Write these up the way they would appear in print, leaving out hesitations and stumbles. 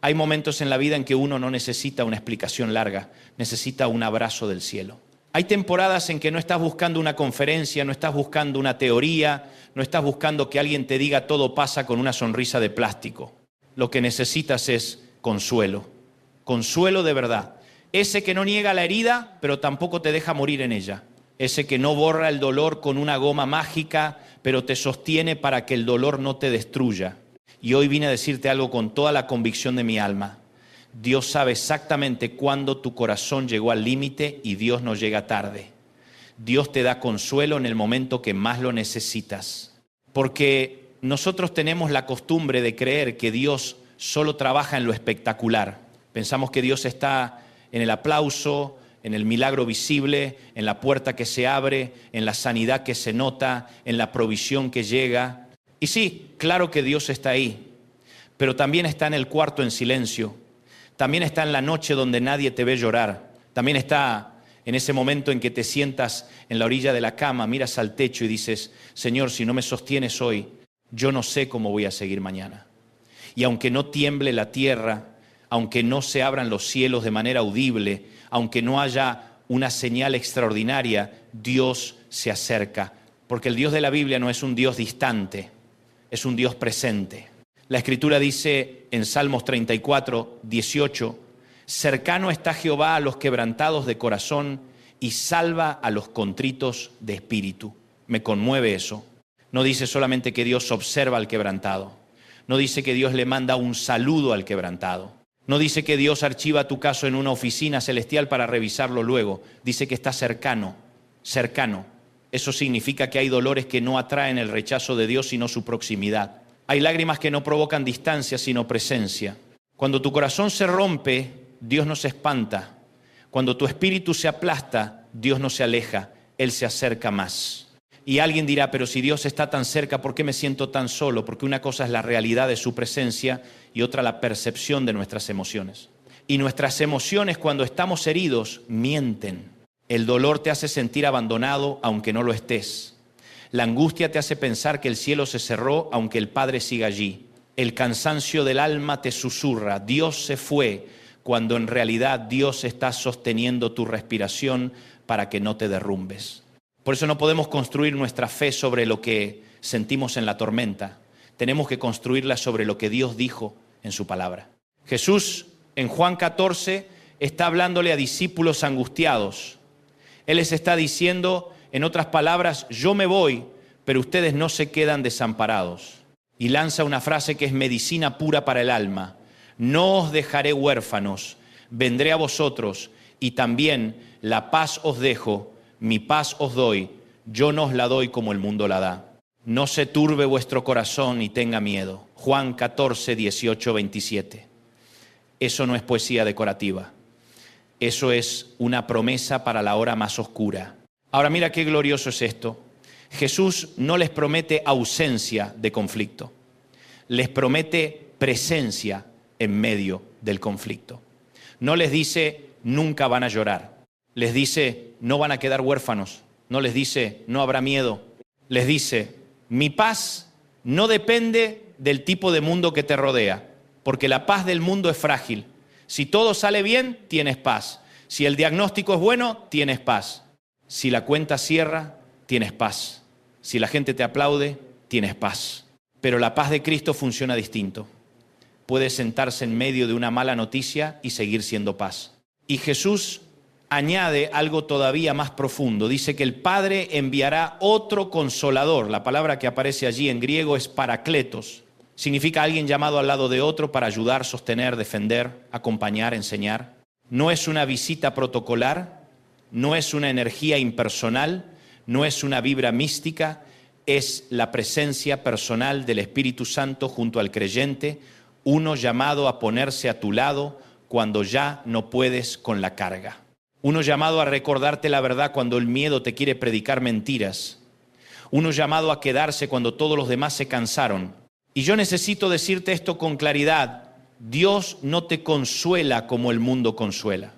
Hay momentos en la vida en que uno no necesita una explicación larga, necesita un abrazo del cielo. Hay temporadas en que no estás buscando una conferencia, no estás buscando una teoría, no estás buscando que alguien te diga todo pasa con una sonrisa de plástico. Lo que necesitas es consuelo, consuelo de verdad. Ese que no niega la herida, pero tampoco te deja morir en ella. Ese que no borra el dolor con una goma mágica, pero te sostiene para que el dolor no te destruya. Y hoy vine a decirte algo con toda la convicción de mi alma. Dios sabe exactamente cuándo tu corazón llegó al límite y Dios no llega tarde. Dios te da consuelo en el momento que más lo necesitas. Porque nosotros tenemos la costumbre de creer que Dios solo trabaja en lo espectacular. Pensamos que Dios está en el aplauso, en el milagro visible, en la puerta que se abre, en la sanidad que se nota, en la provisión que llega. Y sí, claro que Dios está ahí, pero también está en el cuarto en silencio. También está en la noche donde nadie te ve llorar. También está en ese momento en que te sientas en la orilla de la cama, miras al techo y dices, Señor, si no me sostienes hoy, yo no sé cómo voy a seguir mañana. Y aunque no tiemble la tierra, aunque no se abran los cielos de manera audible, aunque no haya una señal extraordinaria, Dios se acerca. Porque el Dios de la Biblia no es un Dios distante, es un Dios presente. La Escritura dice en Salmos 34, 18, cercano está Jehová a los quebrantados de corazón y salva a los contritos de espíritu. Me conmueve eso. No dice solamente que Dios observa al quebrantado. No dice que Dios le manda un saludo al quebrantado. No dice que Dios archiva tu caso en una oficina celestial para revisarlo luego. Dice que está cercano, cercano. Eso significa que hay dolores que no atraen el rechazo de Dios, sino su proximidad. Hay lágrimas que no provocan distancia, sino presencia. Cuando tu corazón se rompe, Dios no se espanta. Cuando tu espíritu se aplasta, Dios no se aleja, Él se acerca más. Y alguien dirá, pero si Dios está tan cerca, ¿por qué me siento tan solo? Porque una cosa es la realidad de su presencia y otra la percepción de nuestras emociones. Y nuestras emociones, cuando estamos heridos, mienten. El dolor te hace sentir abandonado aunque no lo estés. La angustia te hace pensar que el cielo se cerró aunque el Padre siga allí. El cansancio del alma te susurra, Dios se fue, cuando en realidad Dios está sosteniendo tu respiración para que no te derrumbes. Por eso no podemos construir nuestra fe sobre lo que sentimos en la tormenta. Tenemos que construirla sobre lo que Dios dijo en su palabra. Jesús en Juan 14 está hablándole a discípulos angustiados. Él les está diciendo, en otras palabras, yo me voy, pero ustedes no se quedan desamparados. Y lanza una frase que es medicina pura para el alma. No os dejaré huérfanos, vendré a vosotros y también la paz os dejo, mi paz os doy, yo no os la doy como el mundo la da. No se turbe vuestro corazón y tenga miedo. Juan 14, 18, 27. Eso no es poesía decorativa. Eso es una promesa para la hora más oscura. Ahora mira qué glorioso es esto. Jesús no les promete ausencia de conflicto. Les promete presencia en medio del conflicto. No les dice nunca van a llorar. Les dice no van a quedar huérfanos. No les dice no habrá miedo. Les dice mi paz no depende del tipo de mundo que te rodea, porque la paz del mundo es frágil. Si todo sale bien, tienes paz. Si el diagnóstico es bueno, tienes paz. Si la cuenta cierra, tienes paz. Si la gente te aplaude, tienes paz. Pero la paz de Cristo funciona distinto. Puede sentarse en medio de una mala noticia y seguir siendo paz. Y Jesús añade algo todavía más profundo. Dice que el Padre enviará otro consolador. La palabra que aparece allí en griego es parakletos. Significa alguien llamado al lado de otro para ayudar, sostener, defender, acompañar, enseñar. No es una visita protocolar, no es una energía impersonal, no es una vibra mística, es la presencia personal del Espíritu Santo junto al creyente, uno llamado a ponerse a tu lado cuando ya no puedes con la carga. Uno llamado a recordarte la verdad cuando el miedo te quiere predicar mentiras. Uno llamado a quedarse cuando todos los demás se cansaron. Y yo necesito decirte esto con claridad. Dios no te consuela como el mundo consuela.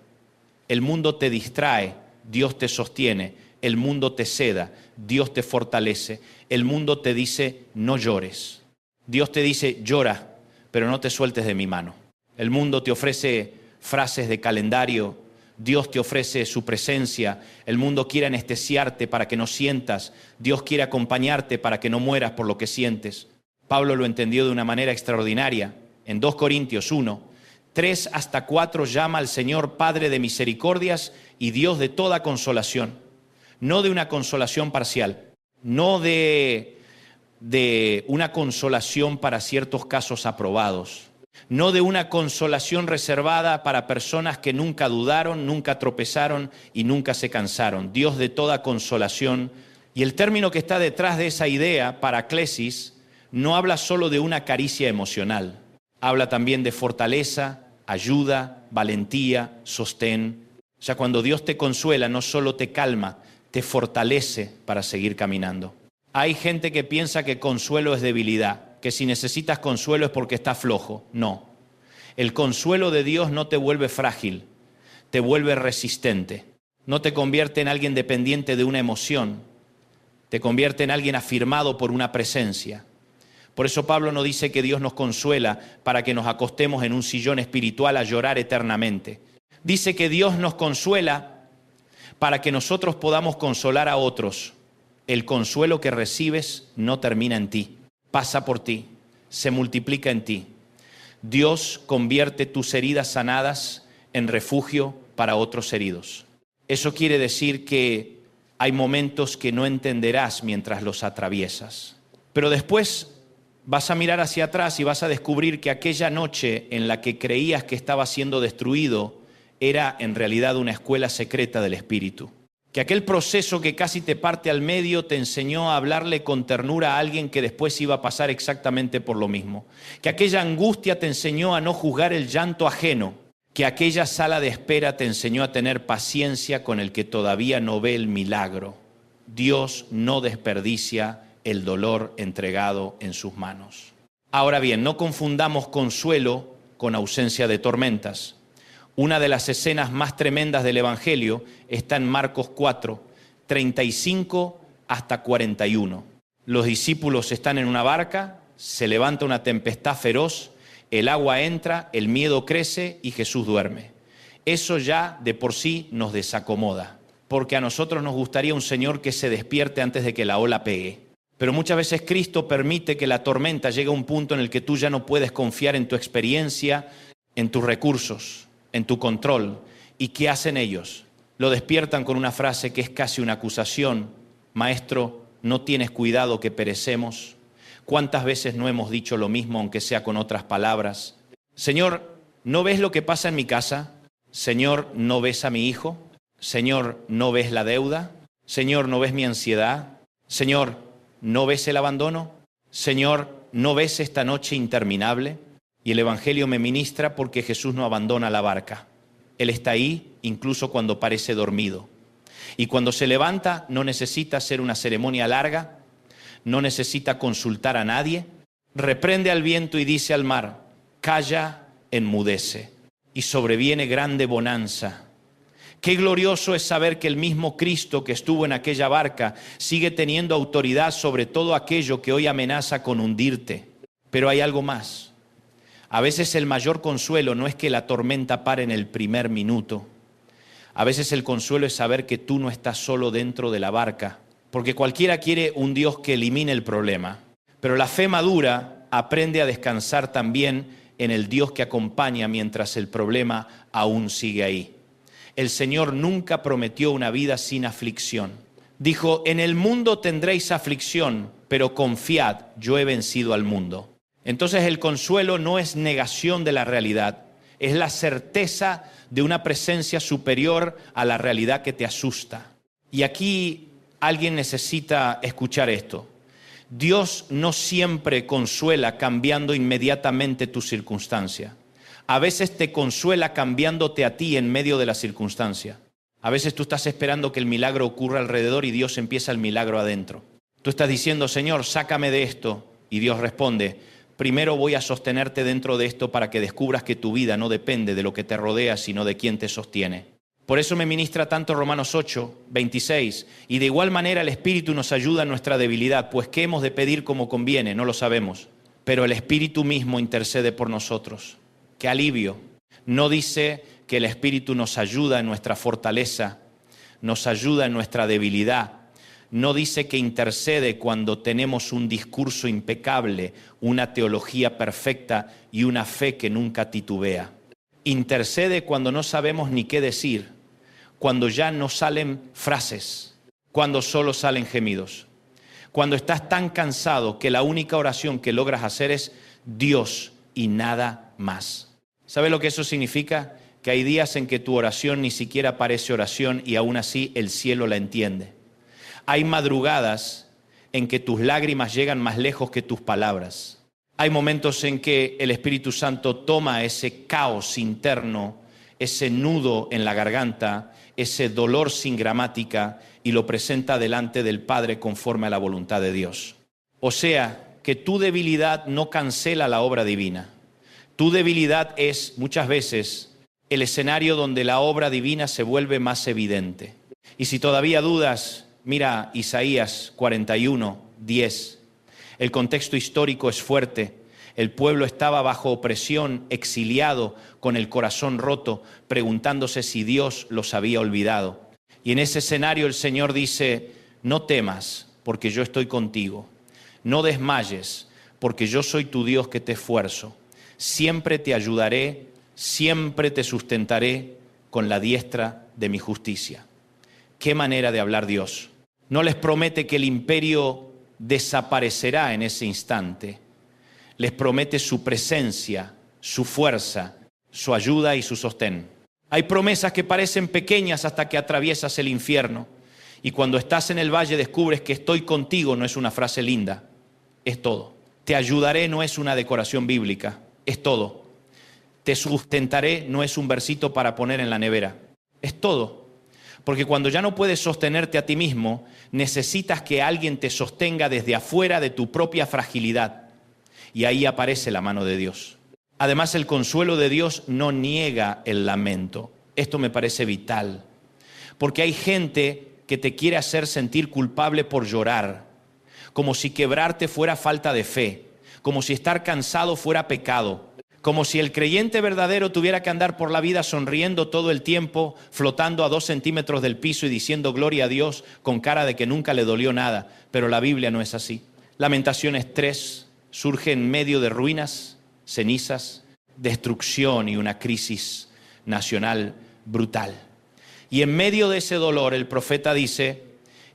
El mundo te distrae, Dios te sostiene. El mundo te seda, Dios te fortalece. El mundo te dice, no llores. Dios te dice, llora, pero no te sueltes de mi mano. El mundo te ofrece frases de calendario, Dios te ofrece su presencia, el mundo quiere anestesiarte para que no sientas, Dios quiere acompañarte para que no mueras por lo que sientes. Pablo lo entendió de una manera extraordinaria. En 2 Corintios 1, 3 hasta 4 llama al Señor Padre de misericordias y Dios de toda consolación. No de una consolación parcial, no de una consolación para ciertos casos aprobados, no de una consolación reservada para personas que nunca dudaron, nunca tropezaron y nunca se cansaron. Dios de toda consolación. Y el término que está detrás de esa idea, paraclesis, no habla solo de una caricia emocional. Habla también de fortaleza, ayuda, valentía, sostén. O sea, cuando Dios te consuela, no solo te calma, te fortalece para seguir caminando. Hay gente que piensa que consuelo es debilidad, que si necesitas consuelo es porque estás flojo. No. El consuelo de Dios no te vuelve frágil, te vuelve resistente. No te convierte en alguien dependiente de una emoción, te convierte en alguien afirmado por una presencia. Por eso Pablo no dice que Dios nos consuela para que nos acostemos en un sillón espiritual a llorar eternamente. Dice que Dios nos consuela para que nosotros podamos consolar a otros. El consuelo que recibes no termina en ti, pasa por ti, se multiplica en ti. Dios convierte tus heridas sanadas en refugio para otros heridos. Eso quiere decir que hay momentos que no entenderás mientras los atraviesas. Pero después vas a mirar hacia atrás y vas a descubrir que aquella noche en la que creías que estaba siendo destruido era en realidad una escuela secreta del Espíritu. Que aquel proceso que casi te parte al medio te enseñó a hablarle con ternura a alguien que después iba a pasar exactamente por lo mismo. Que aquella angustia te enseñó a no juzgar el llanto ajeno. Que aquella sala de espera te enseñó a tener paciencia con el que todavía no ve el milagro. Dios no desperdicia el dolor entregado en sus manos. Ahora bien, no confundamos consuelo con ausencia de tormentas. Una de las escenas más tremendas del Evangelio está en Marcos 4, 35 hasta 41. Los discípulos están en una barca, se levanta una tempestad feroz, el agua entra, el miedo crece y Jesús duerme. Eso ya de por sí nos desacomoda, porque a nosotros nos gustaría un Señor que se despierte antes de que la ola pegue. Pero muchas veces Cristo permite que la tormenta llegue a un punto en el que tú ya no puedes confiar en tu experiencia, en tus recursos, en tu control. ¿Y qué hacen ellos? Lo despiertan con una frase que es casi una acusación. Maestro, ¿no tienes cuidado que perecemos? ¿Cuántas veces no hemos dicho lo mismo, aunque sea con otras palabras? Señor, ¿no ves lo que pasa en mi casa? Señor, ¿no ves a mi hijo? Señor, ¿no ves la deuda? Señor, ¿no ves mi ansiedad? Señor, ¿no ves el abandono? Señor, ¿no ves esta noche interminable? Y el Evangelio me ministra porque Jesús no abandona la barca. Él está ahí incluso cuando parece dormido. Y cuando se levanta no necesita hacer una ceremonia larga, no necesita consultar a nadie. Reprende al viento y dice al mar, calla, enmudece. Y sobreviene grande bonanza. Qué glorioso es saber que el mismo Cristo que estuvo en aquella barca sigue teniendo autoridad sobre todo aquello que hoy amenaza con hundirte. Pero hay algo más. A veces el mayor consuelo no es que la tormenta pare en el primer minuto. A veces el consuelo es saber que tú no estás solo dentro de la barca. Porque cualquiera quiere un Dios que elimine el problema. Pero la fe madura aprende a descansar también en el Dios que acompaña mientras el problema aún sigue ahí. El Señor nunca prometió una vida sin aflicción. Dijo, en el mundo tendréis aflicción, pero confiad, yo he vencido al mundo. Entonces el consuelo no es negación de la realidad, es la certeza de una presencia superior a la realidad que te asusta. Y aquí alguien necesita escuchar esto. Dios no siempre consuela cambiando inmediatamente tu circunstancia. A veces te consuela cambiándote a ti en medio de la circunstancia. A veces tú estás esperando que el milagro ocurra alrededor y Dios empieza el milagro adentro. Tú estás diciendo, Señor, sácame de esto. Y Dios responde, primero voy a sostenerte dentro de esto para que descubras que tu vida no depende de lo que te rodea, sino de quién te sostiene. Por eso me ministra tanto Romanos 8, 26. Y de igual manera el Espíritu nos ayuda en nuestra debilidad, pues ¿qué hemos de pedir como conviene? No lo sabemos. Pero el Espíritu mismo intercede por nosotros. qué alivio. No dice que el Espíritu nos ayuda en nuestra fortaleza, nos ayuda en nuestra debilidad. No dice que intercede cuando tenemos un discurso impecable, una teología perfecta y una fe que nunca titubea. Intercede cuando no sabemos ni qué decir, cuando ya no salen frases, cuando solo salen gemidos. Cuando estás tan cansado que la única oración que logras hacer es Dios y nada más. ¿Sabe lo que eso significa? Que hay días en que tu oración ni siquiera parece oración y aún así el cielo la entiende. Hay madrugadas en que tus lágrimas llegan más lejos que tus palabras. Hay momentos en que el Espíritu Santo toma ese caos interno, ese nudo en la garganta, ese dolor sin gramática y lo presenta delante del Padre conforme a la voluntad de Dios. O sea, que tu debilidad no cancela la obra divina. Tu debilidad es muchas veces el escenario donde la obra divina se vuelve más evidente. Y si todavía dudas, mira Isaías 41, 10. El contexto histórico es fuerte. El pueblo estaba bajo opresión, exiliado, con el corazón roto, preguntándose si Dios los había olvidado. Y en ese escenario el Señor dice, no temas, porque yo estoy contigo. No desmayes, porque yo soy tu Dios que te esfuerzo. Siempre te ayudaré, siempre te sustentaré con la diestra de mi justicia. Qué manera de hablar Dios. No les promete que el imperio desaparecerá en ese instante. Les promete su presencia, su fuerza, su ayuda y su sostén. Hay promesas que parecen pequeñas hasta que atraviesas el infierno. Y cuando estás en el valle descubres que estoy contigo no es una frase linda, es todo. Te ayudaré no es una decoración bíblica, es todo. Te sustentaré no es un versito para poner en la nevera, es todo. Porque cuando ya no puedes sostenerte a ti mismo, necesitas que alguien te sostenga desde afuera de tu propia fragilidad. Y ahí aparece la mano de Dios. Además, el consuelo de Dios no niega el lamento. Esto me parece vital. Porque hay gente que te quiere hacer sentir culpable por llorar. Como si quebrarte fuera falta de fe. Como si estar cansado fuera pecado. Como si el creyente verdadero tuviera que andar por la vida sonriendo todo el tiempo, flotando a 2 centímetros del piso y diciendo gloria a Dios con cara de que nunca le dolió nada. Pero la Biblia no es así. Lamentaciones 3 surge en medio de ruinas, cenizas, destrucción y una crisis nacional brutal. Y en medio de ese dolor el profeta dice,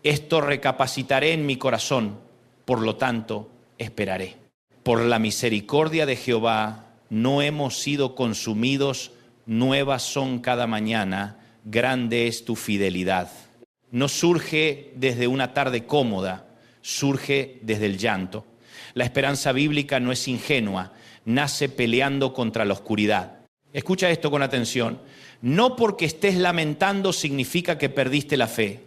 esto recapacitaré en mi corazón, por lo tanto esperaré. Por la misericordia de Jehová no hemos sido consumidos, nuevas son cada mañana, grande es tu fidelidad. No surge desde una tarde cómoda, surge desde el llanto. La esperanza bíblica no es ingenua, nace peleando contra la oscuridad. Escucha esto con atención. No porque estés lamentando significa que perdiste la fe.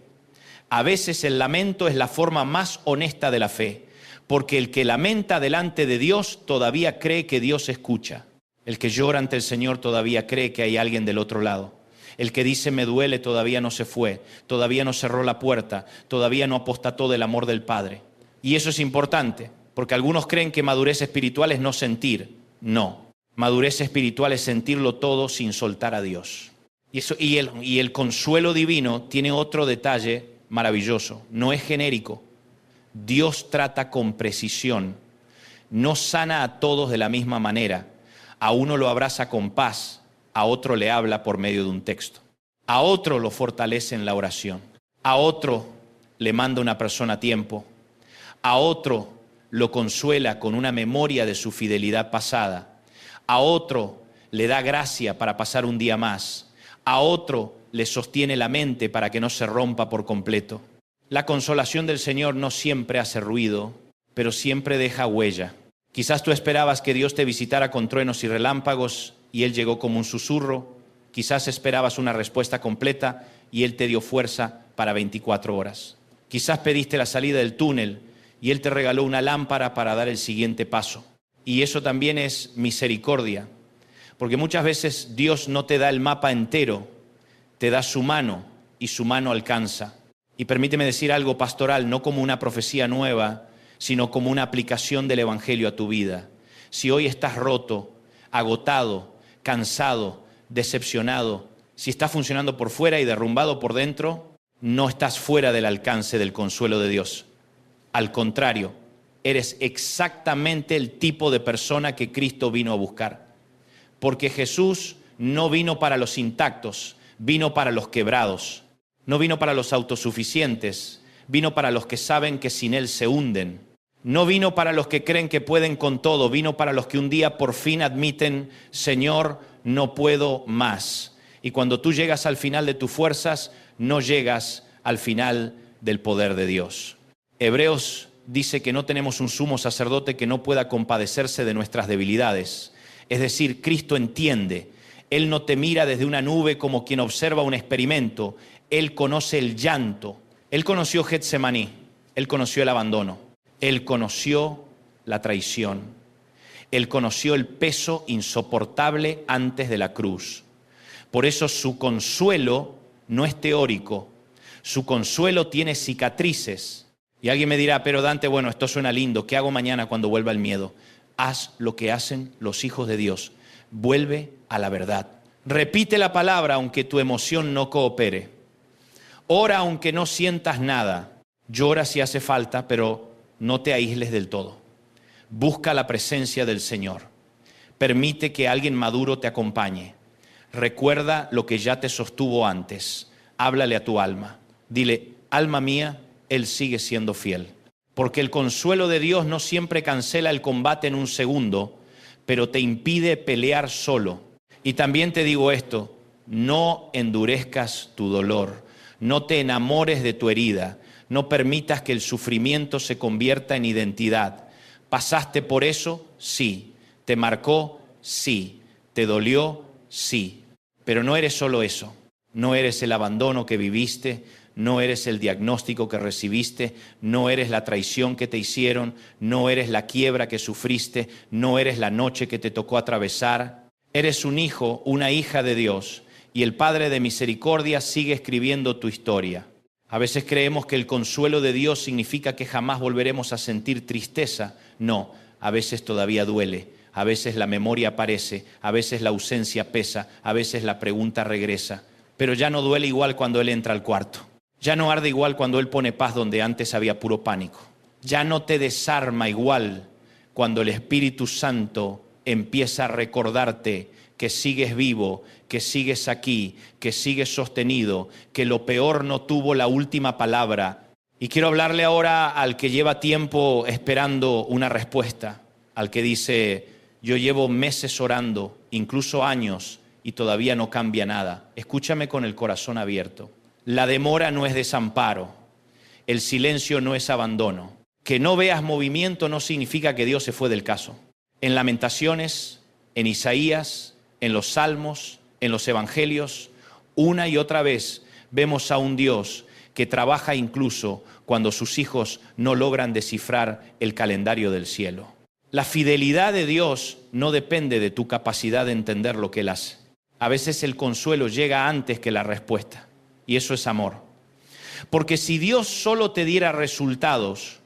A veces el lamento es la forma más honesta de la fe, porque el que lamenta delante de Dios todavía cree que Dios escucha. El que llora ante el Señor todavía cree que hay alguien del otro lado. El que dice me duele todavía no se fue, todavía no cerró la puerta, todavía no apostató del amor del Padre. Y eso es importante, porque algunos creen que madurez espiritual es no sentir. No, madurez espiritual es sentirlo todo sin soltar a Dios. Y el consuelo divino tiene otro detalle maravilloso, no es genérico. Dios trata con precisión, no sana a todos de la misma manera. A uno lo abraza con paz, a otro le habla por medio de un texto. A otro lo fortalece en la oración, a otro le manda una persona a tiempo, a otro lo consuela con una memoria de su fidelidad pasada, a otro le da gracia para pasar un día más, a otro le sostiene la mente para que no se rompa por completo. La consolación del Señor no siempre hace ruido, pero siempre deja huella. Quizás tú esperabas que Dios te visitara con truenos y relámpagos y Él llegó como un susurro. Quizás esperabas una respuesta completa y Él te dio fuerza para 24 horas. Quizás pediste la salida del túnel y Él te regaló una lámpara para dar el siguiente paso. Y eso también es misericordia, porque muchas veces Dios no te da el mapa entero, te da su mano y su mano alcanza. Y permíteme decir algo pastoral, no como una profecía nueva, sino como una aplicación del Evangelio a tu vida. Si hoy estás roto, agotado, cansado, decepcionado, si estás funcionando por fuera y derrumbado por dentro, no estás fuera del alcance del consuelo de Dios. Al contrario, eres exactamente el tipo de persona que Cristo vino a buscar. Porque Jesús no vino para los intactos, vino para los quebrados. No vino para los autosuficientes, vino para los que saben que sin Él se hunden. No vino para los que creen que pueden con todo, vino para los que un día por fin admiten, Señor, no puedo más. Y cuando tú llegas al final de tus fuerzas, no llegas al final del poder de Dios. Hebreos dice que no tenemos un sumo sacerdote que no pueda compadecerse de nuestras debilidades. Es decir, Cristo entiende. Él no te mira desde una nube como quien observa un experimento. Él conoce el llanto. Él conoció Getsemaní. Él conoció el abandono. Él conoció la traición. Él conoció el peso insoportable antes de la cruz. Por eso su consuelo no es teórico. Su consuelo tiene cicatrices. Y alguien me dirá, pero Dante, bueno, esto suena lindo. ¿Qué hago mañana cuando vuelva el miedo? Haz lo que hacen los hijos de Dios. Vuelve a la verdad. Repite la palabra aunque tu emoción no coopere. Ora aunque no sientas nada. Llora si hace falta, pero no te aísles del todo. Busca la presencia del Señor. Permite que alguien maduro te acompañe. Recuerda lo que ya te sostuvo antes. Háblale a tu alma. Dile, alma mía, Él sigue siendo fiel. Porque el consuelo de Dios no siempre cancela el combate en un segundo, pero te impide pelear solo. Y también te digo esto, no endurezcas tu dolor, no te enamores de tu herida, no permitas que el sufrimiento se convierta en identidad. ¿Pasaste por eso? Sí. ¿Te marcó? Sí. ¿Te dolió? Sí. Pero no eres solo eso, no eres el abandono que viviste, no eres el diagnóstico que recibiste, no eres la traición que te hicieron, no eres la quiebra que sufriste, no eres la noche que te tocó atravesar. Eres un hijo, una hija de Dios, y el Padre de misericordia sigue escribiendo tu historia. A veces creemos que el consuelo de Dios significa que jamás volveremos a sentir tristeza. No, a veces todavía duele, a veces la memoria aparece, a veces la ausencia pesa, a veces la pregunta regresa. Pero ya no duele igual cuando Él entra al cuarto. Ya no arde igual cuando Él pone paz donde antes había puro pánico. Ya no te desarma igual cuando el Espíritu Santo empieza a recordarte que sigues vivo, que sigues aquí, que sigues sostenido, que lo peor no tuvo la última palabra. Y quiero hablarle ahora al que lleva tiempo esperando una respuesta, al que dice, yo llevo meses orando, incluso años, y todavía no cambia nada. Escúchame con el corazón abierto. La demora no es desamparo, el silencio no es abandono. Que no veas movimiento no significa que Dios se fue del caso. En Lamentaciones, en Isaías, en los Salmos, en los Evangelios, una y otra vez vemos a un Dios que trabaja incluso cuando sus hijos no logran descifrar el calendario del cielo. La fidelidad de Dios no depende de tu capacidad de entender lo que Él hace. A veces el consuelo llega antes que la respuesta. Y eso es amor. Porque si Dios solo te diera resultados,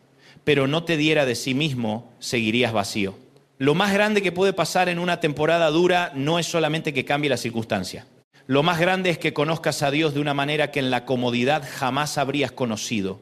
pero no te diera de sí mismo, seguirías vacío. Lo más grande que puede pasar en una temporada dura no es solamente que cambie la circunstancia. Lo más grande es que conozcas a Dios de una manera que en la comodidad jamás habrías conocido.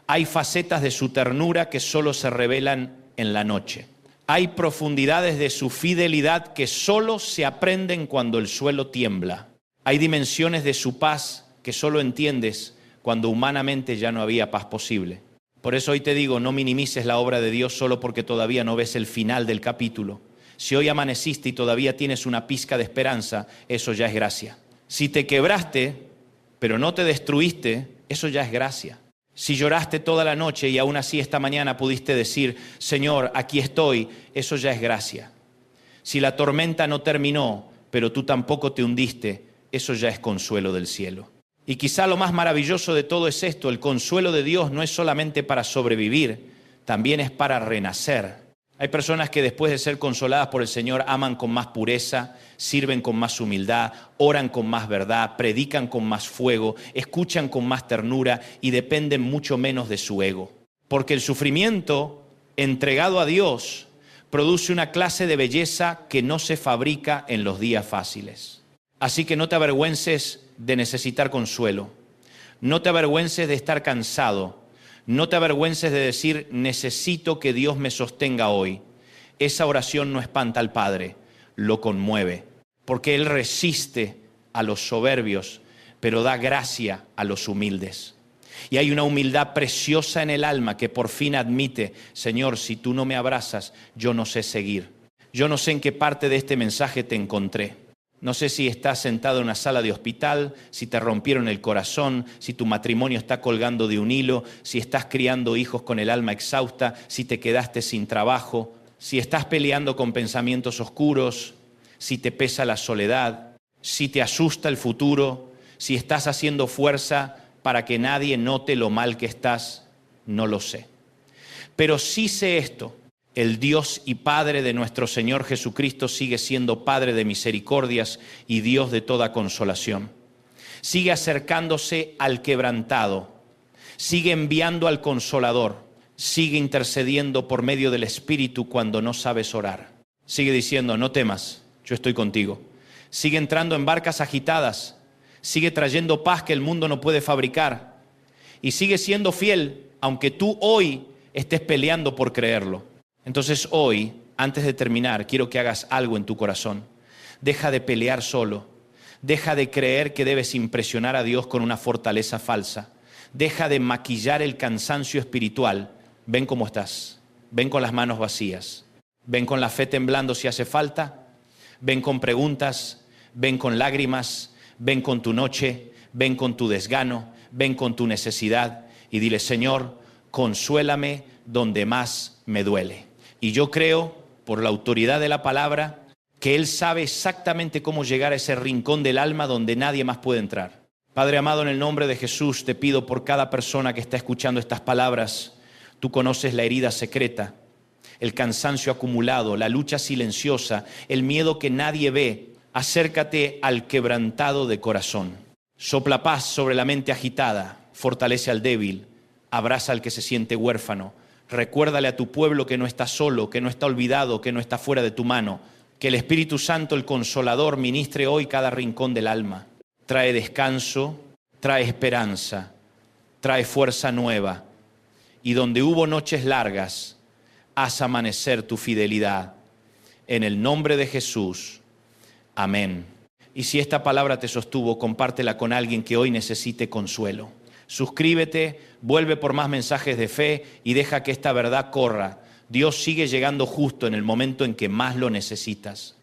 Hay facetas de su ternura que solo se revelan en la noche. Hay profundidades de su fidelidad que solo se aprenden cuando el suelo tiembla. Hay dimensiones de su paz que solo entiendes cuando humanamente ya no había paz posible. Por eso hoy te digo, no minimices la obra de Dios solo porque todavía no ves el final del capítulo. Si hoy amaneciste y todavía tienes una pizca de esperanza, eso ya es gracia. Si te quebraste, pero no te destruiste, eso ya es gracia. Si lloraste toda la noche y aún así esta mañana pudiste decir, Señor, aquí estoy, eso ya es gracia. Si la tormenta no terminó, pero tú tampoco te hundiste, eso ya es consuelo del cielo. Y quizá lo más maravilloso de todo es esto, el consuelo de Dios no es solamente para sobrevivir, también es para renacer. Hay personas que después de ser consoladas por el Señor aman con más pureza, sirven con más humildad, oran con más verdad, predican con más fuego, escuchan con más ternura y dependen mucho menos de su ego. Porque el sufrimiento entregado a Dios produce una clase de belleza que no se fabrica en los días fáciles. Así que no te avergüences de necesitar consuelo. No te avergüences de estar cansado. No te avergüences de decir, necesito que Dios me sostenga hoy. Esa oración no espanta al Padre, lo conmueve, porque Él resiste a los soberbios, pero da gracia a los humildes. Y hay una humildad preciosa en el alma que por fin admite, Señor, si tú no me abrazas, yo no sé seguir. Yo no sé en qué parte de este mensaje te encontré. No sé si estás sentado en una sala de hospital, si te rompieron el corazón, si tu matrimonio está colgando de un hilo, si estás criando hijos con el alma exhausta, si te quedaste sin trabajo, si estás peleando con pensamientos oscuros, si te pesa la soledad, si te asusta el futuro, si estás haciendo fuerza para que nadie note lo mal que estás, no lo sé. Pero sí sé esto. El Dios y Padre de nuestro Señor Jesucristo sigue siendo Padre de misericordias y Dios de toda consolación. Sigue acercándose al quebrantado, sigue enviando al Consolador, sigue intercediendo por medio del Espíritu cuando no sabes orar. Sigue diciendo, no temas, yo estoy contigo. Sigue entrando en barcas agitadas, sigue trayendo paz que el mundo no puede fabricar y sigue siendo fiel, aunque tú hoy estés peleando por creerlo. Entonces hoy, antes de terminar, quiero que hagas algo en tu corazón. Deja de pelear solo. Deja de creer que debes impresionar a Dios con una fortaleza falsa. Deja de maquillar el cansancio espiritual. Ven cómo estás. Ven con las manos vacías. Ven con la fe temblando si hace falta. Ven con preguntas. Ven con lágrimas. Ven con tu noche. Ven con tu desgano. Ven con tu necesidad. Y dile, Señor, consuélame donde más me duele. Y yo creo, por la autoridad de la palabra, que Él sabe exactamente cómo llegar a ese rincón del alma donde nadie más puede entrar. Padre amado, en el nombre de Jesús, te pido por cada persona que está escuchando estas palabras. Tú conoces la herida secreta, el cansancio acumulado, la lucha silenciosa, el miedo que nadie ve. Acércate al quebrantado de corazón. Sopla paz sobre la mente agitada, fortalece al débil, abraza al que se siente huérfano. Recuérdale a tu pueblo que no está solo, que no está olvidado, que no está fuera de tu mano. Que el Espíritu Santo, el Consolador, ministre hoy cada rincón del alma. Trae descanso, trae esperanza, trae fuerza nueva. Y donde hubo noches largas, haz amanecer tu fidelidad. En el nombre de Jesús. Amén. Y si esta palabra te sostuvo, compártela con alguien que hoy necesite consuelo. Suscríbete, vuelve por más mensajes de fe y deja que esta verdad corra. Dios sigue llegando justo en el momento en que más lo necesitas.